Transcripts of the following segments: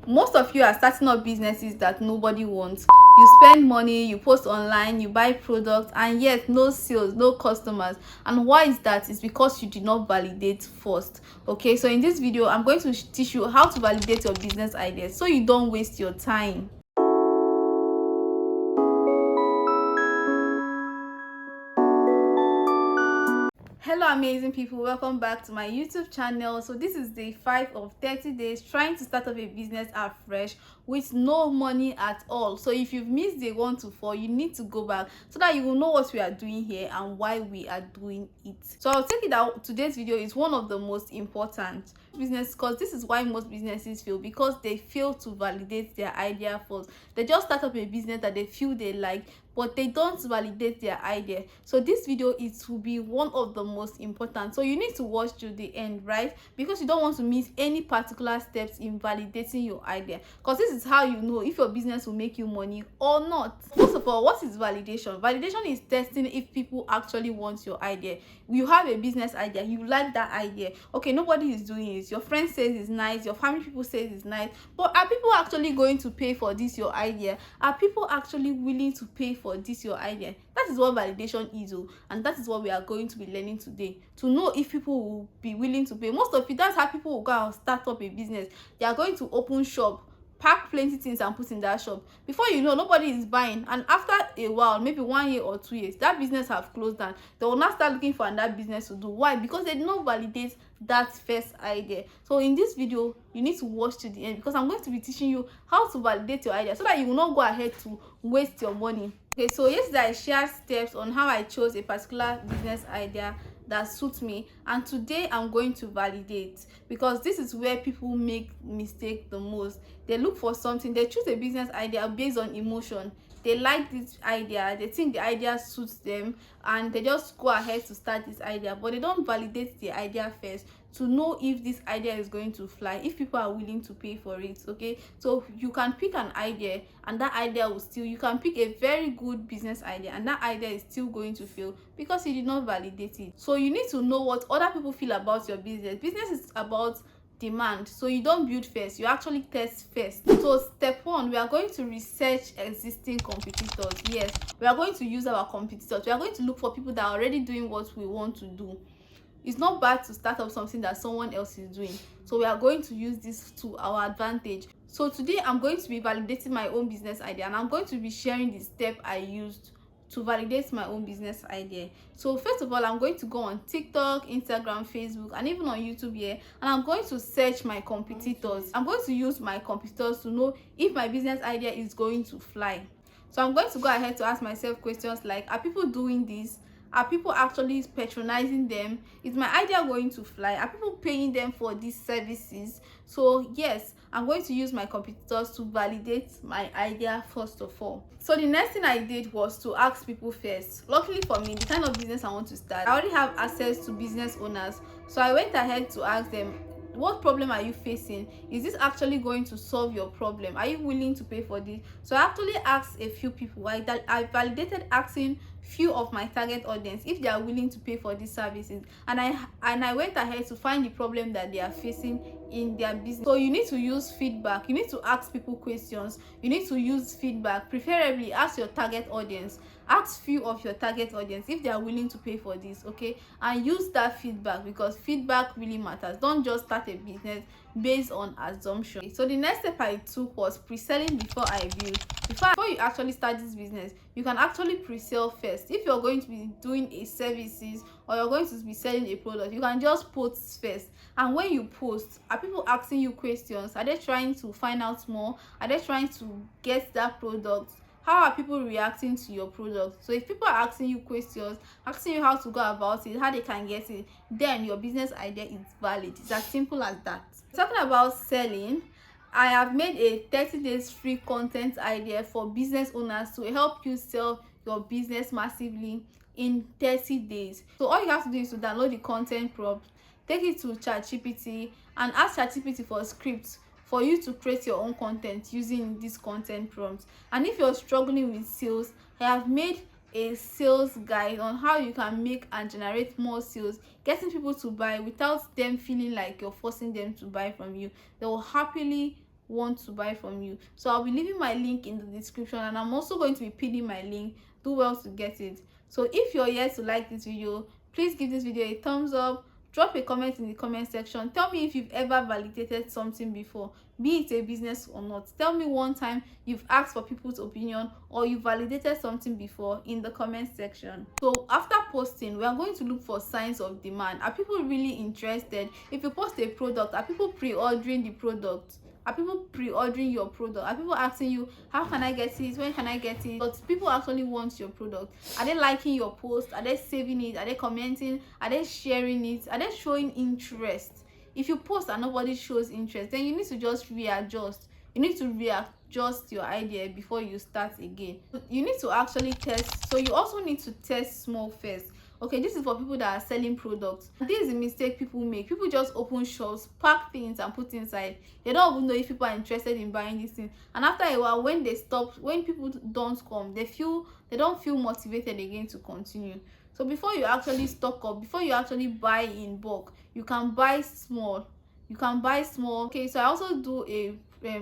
Most of you are starting up businesses that nobody wants. You spend money, you post online, you buy products, and yet no sales, no customers. And why is that? It's because you did not validate first. Okay, so in this video I'm going to teach you how to validate your business ideas so you don't waste your time. Hello amazing people, welcome back to my YouTube channel. So this is day 5 of 30 days trying to start up a business afresh with no money at all. So if you've missed day 1 to 4, you need to go back so that you will know what we are doing here and why we are doing it. So I'll take it out. Today's video is one of the most important business, because this is why most businesses fail, because they fail to validate their idea first. They just start up a business that they feel they like, but they don't validate their idea. So this video is will be one of the most important, so you need to watch to the end, right? Because you don't want to miss any particular steps in validating your idea, because this is how you know if your business will make you money or not. First of all, what is validation? Validation is testing if people actually want your idea. You have a business idea, you like that idea, okay, nobody is doing it, your friend says it's nice, your family people says it's nice, but are people actually going to pay for this your idea? Are people actually willing to pay for this your idea? That is what validation is, and that is what we are going to be learning today, to know if people will be willing to pay. Most of it, that's how people will go and start up a business. They are going to open shop, pack plenty things and put in that shop. Before you know, nobody is buying, and after a while, maybe 1 year or 2 years, that business have closed down. They will not start looking for another business to do. Why? Because they did not validate that first idea. So in this video you need to watch to the end, because I'm going to be teaching you how to validate your idea so that you will not go ahead to waste your money. Okay, so yesterday I shared steps on how I chose a particular business idea that suits me, and today I'm going to validate, because this is where people make mistake the most. They look for something, they choose a business idea based on emotion. They like this idea, they think the idea suits them, and they just go ahead to start this idea, but they don't validate the idea first to know if this idea is going to fly, if people are willing to pay for it. Okay, so you can pick an idea and that idea will still, you can pick a very good business idea and that idea is still going to fail because you did not validate it. So you need to know what other people feel about your business. Business is about demand, so you don't build first, you actually test first. So step 1, we are going to research existing competitors. Yes, we are going to use our competitors. We are going to look for people that are already doing what we want to do. It's not bad to start up something that someone else is doing, so we are going to use this to our advantage. So today I'm going to be validating my own business idea, and I'm going to be sharing the step I used to validate my own business idea. So first of all, I'm going to go on TikTok, Instagram, Facebook, and even on YouTube here, and I'm going to search my competitors. I'm going to use my competitors to know if my business idea is going to fly. So I'm going to go ahead to ask myself questions like, are people doing this? Are people actually patronizing them? Is my idea going to fly? Are people paying them for these services? So yes, I'm going to use my competitors to validate my idea first of all. So the next thing I did was to ask people first. Luckily for me, the kind of business I want to start, I already have access to business owners. So I went ahead to ask them, what problem are you facing? Is this actually going to solve your problem? Are you willing to pay for this? So I actually asked a few people. I validated asking few of my target audience if they are willing to pay for these services, and I went ahead to find the problem that they are facing in their business. So you need to use feedback, you need to ask people questions, you need to use feedback. Preferably ask your target audience, ask few of your target audience if they are willing to pay for this. Okay, and use that feedback, because feedback really matters. Don't just start a business based on assumption. So the next step I took was pre-selling before I build. Before you actually start this business, you can actually pre-sell first. If you're going to be doing a services or you're going to be selling a product, you can just post first. And when you post, are people asking you questions? Are they trying to find out more? Are they trying to get that product? How are people reacting to your product? So if people are asking you questions, asking you how to go about it, how they can get it, then your business idea is valid. It's as simple as that. Talking about selling, I have made a 30 days free content idea for business owners to help you sell your business massively in 30 days. So all you have to do is to download the content prompt, take it to ChatGPT, and ask ChatGPT for scripts for you to create your own content using this content prompt. And if you're struggling with sales, I have made a sales guide on how you can make and generate more sales, getting people to buy without them feeling like you're forcing them to buy from you. They will happily want to buy from you. So I'll be leaving my link in the description, and I'm also going to be pinning my link. Do well to get it. So if you're here to like this video, please give this video a thumbs up. Drop a comment in the comment section. Tell me if you've ever validated something before, be it a business or not. Tell me one time you've asked for people's opinion or you validated something before in the comment section. So after posting, we are going to look for signs of demand. Are people really interested? If you post a product, are people pre-ordering the product? Are people pre-ordering your product? Are people asking you, how can I get it? When can I get it? But people actually want your product. Are they liking your post? Are they saving it? Are they commenting? Are they sharing it? Are they showing interest? If you post and nobody shows interest, then you need to just readjust. You need to readjust your idea before you start again. You need to actually test. So you also need to test small first. Okay, this is for people that are selling products. This is a mistake people make. People just open shops, pack things and put inside. They don't even know if people are interested in buying this thing, and after a while, when they stop, when people don't come, they don't feel motivated again to continue. So before you actually stock up, before you actually buy in bulk, you can buy small. Okay, so I also do a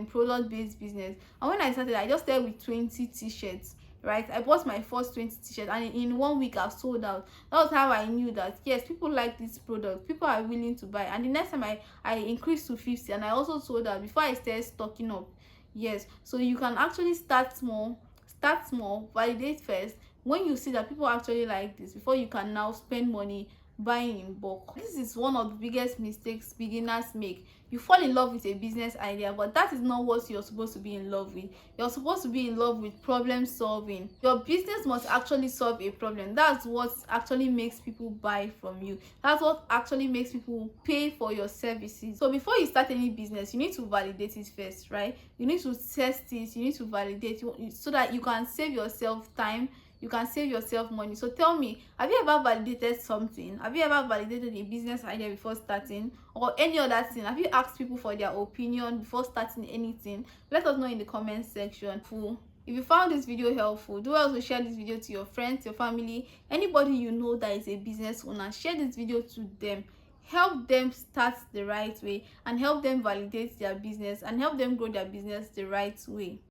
product based business, and when I started, I just started with 20 t-shirts. Right, I bought my first 20 t-shirts, and in 1 week I've sold out. That was how I knew that yes, people like this product, people are willing to buy. And the next time I increased to 50, and I also sold out before I started stocking up. Yes, so you can actually start small, validate first. When you see that people actually like this, before you can now spend money buying in bulk. This is one of the biggest mistakes beginners make. You fall in love with a business idea, but that is not what you're supposed to be in love with. You're supposed to be in love with problem solving. Your business must actually solve a problem. That's what actually makes people buy from you. That's what actually makes people pay for your services. So before you start any business, you need to validate it first, right? You need to test it, you need to validate it so that you can save yourself time, you can save yourself money. So tell me, have you ever validated something? Have you ever validated a business idea before starting, or any other thing? Have you asked people for their opinion before starting anything? Let us know in the comment section. If you found this video helpful, do also share this video to your friends, your family, anybody you know that is a business owner. Share this video to them. Help them start the right way, and help them validate their business, and help them grow their business the right way.